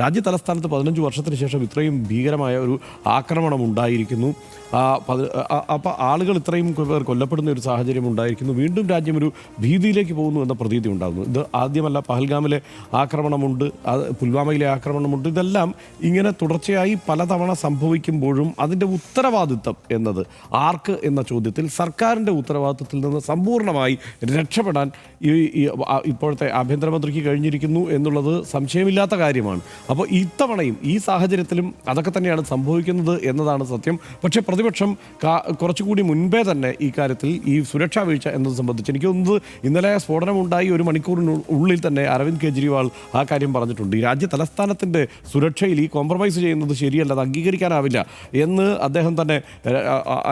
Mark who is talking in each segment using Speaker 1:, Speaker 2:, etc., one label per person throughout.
Speaker 1: രാജ്യ തലസ്ഥാനത്ത് 15 വർഷത്തിന് ശേഷം ഇത്രയും ഭീകരമായ ഒരു ആക്രമണം ഉണ്ടായിരിക്കുന്നു. അപ്പോൾ ആളുകൾ ഇത്രയും പേർ കൊല്ലപ്പെടുന്ന ഒരു സാഹചര്യം ഉണ്ടായിരിക്കുന്നു. വീണ്ടും രാജ്യം ഒരു ഭീതിയിലേക്ക് പോകുന്നു എന്ന പ്രതീതി ഉണ്ടാകുന്നു. ഇത് ആദ്യമല്ല, പഹൽഗാമിലെ ആക്രമണമുണ്ട്, പുൽവാമയിലെ ആക്രമണമുണ്ട്. ഇതെല്ലാം ഇങ്ങനെ തുടർച്ചയായി പലതവണ സംഭവിക്കുമ്പോഴും അതിൻ്റെ ഉത്തരവാദിത്തം എന്നത് ആർക്ക് എന്ന ചോദ്യത്തിൽ സർക്കാരിൻ്റെ ഉത്തരവാദിത്തത്തിൽ നിന്ന് സമ്പൂർണ്ണമായി രക്ഷപ്പെടാൻ ഇപ്പോഴത്തെ ആഭ്യന്തരമന്ത്രിക്ക് കഴിഞ്ഞിരിക്കുന്നു എന്നുള്ളത് സംശയമില്ലാത്ത കാര്യമാണ്. അപ്പോൾ ഇത്തവണയും ഈ സാഹചര്യത്തിലും അതൊക്കെ തന്നെയാണ് സംഭവിക്കുന്നത് എന്നതാണ് സത്യം. പക്ഷേ പ്രതിപക്ഷം കുറച്ചുകൂടി മുൻപേ തന്നെ ഈ കാര്യത്തിൽ ഈ സുരക്ഷാ വീഴ്ച എന്നത് സംബന്ധിച്ച് എനിക്ക് തോന്നുന്നത് ഇന്നലെ സ്ഫോടനമുണ്ടായി 1 മണിക്കൂറിനുള്ളിൽ തന്നെ അരവിന്ദ് കെജ്രിവാൾ ആ കാര്യം പറഞ്ഞിട്ടുണ്ട്. ഈ രാജ്യ തലസ്ഥാനത്തിൻ്റെ സുരക്ഷയിൽ ഈ കോംപ്രമൈസ് ചെയ്യുന്നത് ശരിയല്ല, അത് അംഗീകരിക്കാനാവില്ല എന്ന് അദ്ദേഹം തന്നെ,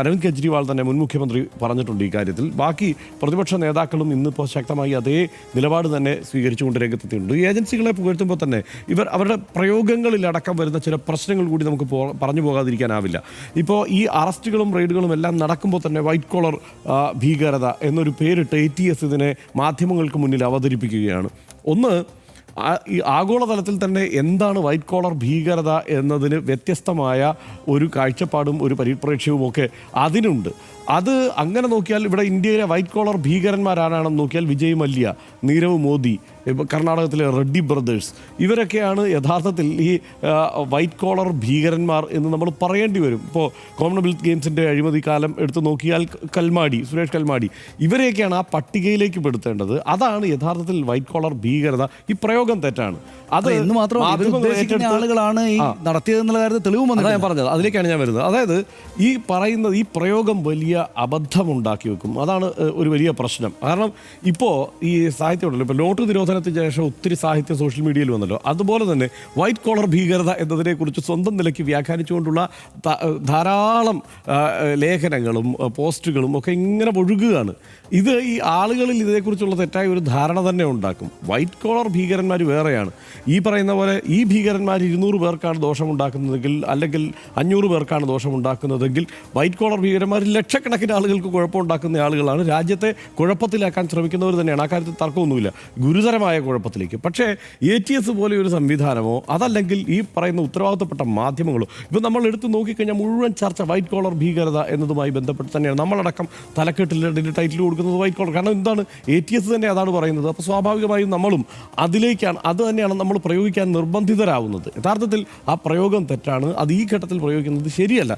Speaker 1: അരവിന്ദ് കെജ്രിവാൾ തന്നെ, മുൻ മുഖ്യമന്ത്രി പറഞ്ഞിട്ടുണ്ട് ഈ കാര്യത്തിൽ. ബാക്കി പ്രതിപക്ഷ നേതാക്കളും ഇന്നിപ്പോൾ ശക്തമായി അതേ നിലപാട് തന്നെ സ്വീകരിച്ചുകൊണ്ട് രംഗത്തെത്തിയിട്ടുണ്ട്. ഈ ഏജൻസികളെ പുകഴ്ത്തുമ്പോൾ തന്നെ അവരുടെ പ്രയോഗങ്ങളിലടക്കം വരുന്ന ചില പ്രശ്നങ്ങൾ കൂടി നമുക്ക് പറഞ്ഞു പോകാതിരിക്കാനാവില്ല. ഇപ്പോൾ ഈ അറസ്റ്റുകളും റെയ്ഡുകളും എല്ലാം നടക്കുമ്പോൾ തന്നെ വൈറ്റ് കോളർ ഭീകരത എന്നൊരു പേരിട്ട് ATS ഇതിനെ മാധ്യമങ്ങൾക്ക് മുന്നിൽ അവതരിപ്പിക്കുകയാണ്. ഒന്ന്, ഈ ആഗോളതലത്തിൽ തന്നെ എന്താണ് വൈറ്റ് കോളർ ഭീകരത എന്നതിന് വ്യത്യസ്തമായ ഒരു കാഴ്ചപ്പാടും ഒരു പരിപ്രേക്ഷ്യവും ഒക്കെ അതിനുണ്ട്. അത് അങ്ങനെ നോക്കിയാൽ ഇവിടെ ഇന്ത്യയിലെ വൈറ്റ് കോളർ ഭീകരന്മാരാണെന്ന് നോക്കിയാൽ വിജയ് മല്യ, നീരവ് മോദി, കർണാടകത്തിലെ റെഡ്ഡി ബ്രദേഴ്സ്, ഇവരൊക്കെയാണ് യഥാർത്ഥത്തിൽ ഈ വൈറ്റ് കോളർ ഭീകരന്മാർ എന്ന് നമ്മൾ പറയേണ്ടി വരും. ഇപ്പോൾ കോമൺവെൽത്ത് ഗെയിംസിൻ്റെ അഴിമതി കാലം എടുത്തു നോക്കിയാൽ സുരേഷ് കൽമാടി, ഇവരെയൊക്കെയാണ് ആ പട്ടികയിലേക്ക് പെടുത്തേണ്ടത്. അതാണ് യഥാർത്ഥത്തിൽ വൈറ്റ് കോളർ ഭീകരത. ഈ പ്രയോഗം തെറ്റാണ്. അത്
Speaker 2: എന്ന് മാത്രമല്ല, ആളുകളാണ് ഈ നടത്തിയതെന്നുള്ള കാര്യത്തിൽ തെളിവും
Speaker 1: ഞാൻ പറഞ്ഞത്, അതിലേക്കാണ് ഞാൻ വരുന്നത്. അതായത് ഈ പറയുന്നത് ഈ പ്രയോഗം വലിയ അബദ്ധമുണ്ടാക്കി വെക്കും. അതാണ് ഒരു വലിയ പ്രശ്നം. കാരണം ഇപ്പോൾ ഈ സാഹിത്യമുണ്ടല്ലോ, ഇപ്പോൾ നോട്ട് നിരോധനത്തിന് ശേഷം ഒത്തിരി സാഹിത്യം സോഷ്യൽ മീഡിയയിൽ വന്നല്ലോ. അതുപോലെ തന്നെ വൈറ്റ് കോളർ ഭീകരത എന്നതിനെക്കുറിച്ച് സ്വന്തം നിലയ്ക്ക് വ്യാഖ്യാനിച്ചുകൊണ്ടുള്ള ധാരാളം ലേഖനങ്ങളും പോസ്റ്റുകളും ഒക്കെ ഇങ്ങനെ ഒഴുകുകയാണ്. ഇത് ഈ ആളുകളിൽ ഇതിനെക്കുറിച്ചുള്ള തെറ്റായ ഒരു ധാരണ തന്നെ ഉണ്ടാക്കും. വൈറ്റ് കോളർ ഭീകരന്മാർ വേറെയാണ്. ഈ പറയുന്ന പോലെ ഈ ഭീകരന്മാർ 200 പേർക്കാണ് ദോഷമുണ്ടാക്കുന്നതെങ്കിൽ, അല്ലെങ്കിൽ 500 പേർക്കാണ് ദോഷമുണ്ടാക്കുന്നതെങ്കിൽ, വൈറ്റ് കോളർ ഭീകരന്മാർ ലക്ഷക്കണക്കിന് ആളുകൾക്ക് കുഴപ്പമുണ്ടാക്കുന്ന ആളുകളാണ്. രാജ്യത്തെ കുഴപ്പത്തിലാക്കാൻ ശ്രമിക്കുന്നവർ തന്നെയാണ്. ആ കാര്യത്തിൽ തർക്കമൊന്നുമില്ല, ഗുരുതരമായ കുഴപ്പത്തിലേക്ക്. പക്ഷേ ATS പോലെ ഒരു സംവിധാനമോ അതല്ലെങ്കിൽ ഈ പറയുന്ന ഉത്തരവാദിത്തപ്പെട്ട മാധ്യമങ്ങളോ, ഇപ്പം നമ്മൾ എടുത്ത് നോക്കിക്കഴിഞ്ഞാൽ മുഴുവൻ ചർച്ച വൈറ്റ് കോളർ ഭീകരത എന്നതുമായി ബന്ധപ്പെട്ട് തന്നെയാണ്. നമ്മളടക്കം തലക്കെട്ടിൽ ടൈറ്റിൽ കൊടുക്കുന്നത് വൈറ്റ് കോളർ. കാരണം എന്താണ്, ATS തന്നെ അതാണ് പറയുന്നത്. അപ്പോൾ സ്വാഭാവികമായും നമ്മളും അതിലേക്കാണ്, അത് തന്നെയാണ് നമ്മൾ പ്രയോഗിക്കാൻ നിർബന്ധിതരാകുന്നത്. യഥാർത്ഥത്തിൽ ആ പ്രയോഗം തെറ്റാണ്. അത് ഈ ഘട്ടത്തിൽ പ്രയോഗിക്കുന്നത് ശരിയല്ല.